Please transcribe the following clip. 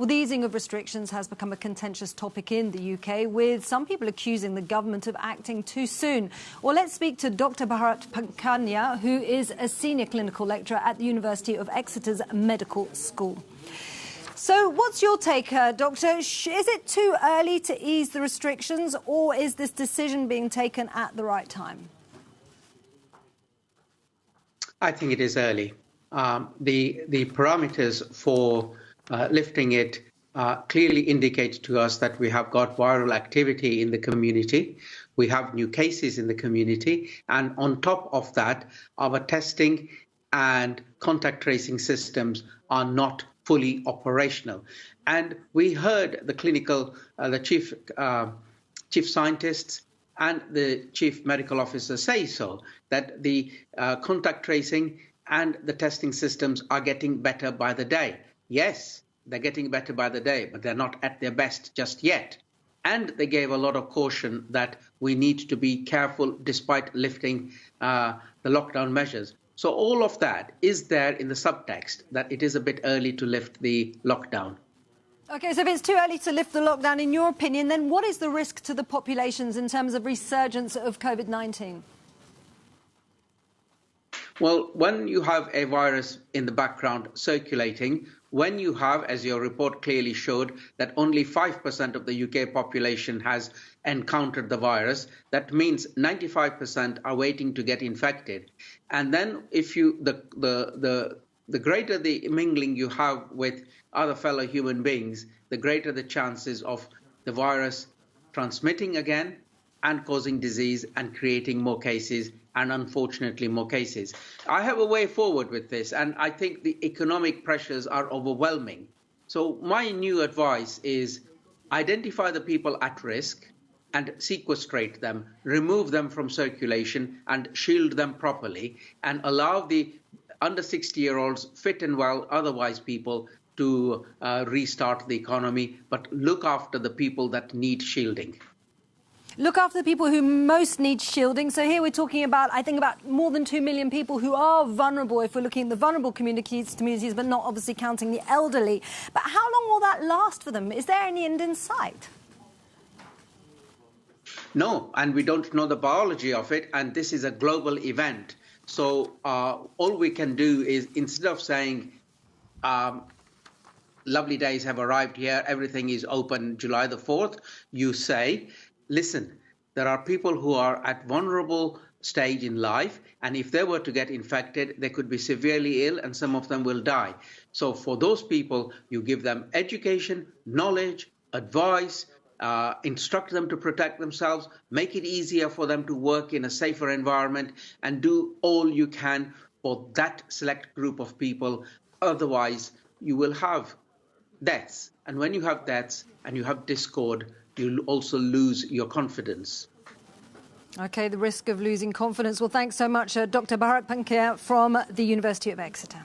Well, the easing of restrictions has become a contentious topic in the UK, with some people accusing the government of acting too soon. Well, let's speak to Dr. Bharat Pankania, who is a senior clinical lecturer at the University of Exeter's Medical School. So what's your take, Doctor? Is it too early to ease the restrictions, or is this decision being taken at the right time? I think it is early. The parameters for lifting it clearly indicate to us that we have got viral activity in the community. We have new cases in the community. And on top of that, our testing and contact tracing systems are not fully operational. And we heard the chief scientists and the chief medical officer say so, that the contact tracing and the testing systems are getting better by the day. Yes, they're getting better by the day, but they're not at their best just yet. And they gave a lot of caution that we need to be careful despite lifting the lockdown measures. So all of that is there in the subtext that it is a bit early to lift the lockdown. OK, so if it's too early to lift the lockdown, in your opinion, then what is the risk to the populations in terms of resurgence of COVID-19? Well, when you have a virus in the background circulating, when you have, as your report clearly showed, that only 5% of the UK population has encountered the virus, that means 95% are waiting to get infected. And then if you the greater the mingling you have with other fellow human beings, the greater the chances of the virus transmitting again and causing disease and creating more cases and unfortunately more cases. I have a way forward with this, and I think the economic pressures are overwhelming. So my new advice is identify the people at risk and sequestrate them, remove them from circulation and shield them properly, and allow the under 60-year-olds, fit and well, otherwise people, to restart the economy, but look after the people that need shielding. Look after the people who most need shielding. So here we're talking about, I think, about more than 2 million people who are vulnerable, if we're looking at the vulnerable communities, but not obviously counting the elderly. But how long will that last for them? Is there any end in sight? No, and we don't know the biology of it, and this is a global event. So all we can do is, instead of saying, lovely days have arrived here, everything is open July the 4th, you say, listen, there are people who are at vulnerable stage in life, and if they were to get infected, they could be severely ill and some of them will die. So for those people, you give them education, knowledge, advice, instruct them to protect themselves, make it easier for them to work in a safer environment, and do all you can for that select group of people. Otherwise, you will have deaths. And when you have deaths and you have discord, you'll also lose your confidence. OK, the risk of losing confidence. Well, thanks so much, Dr. Bharat Pankania from the University of Exeter.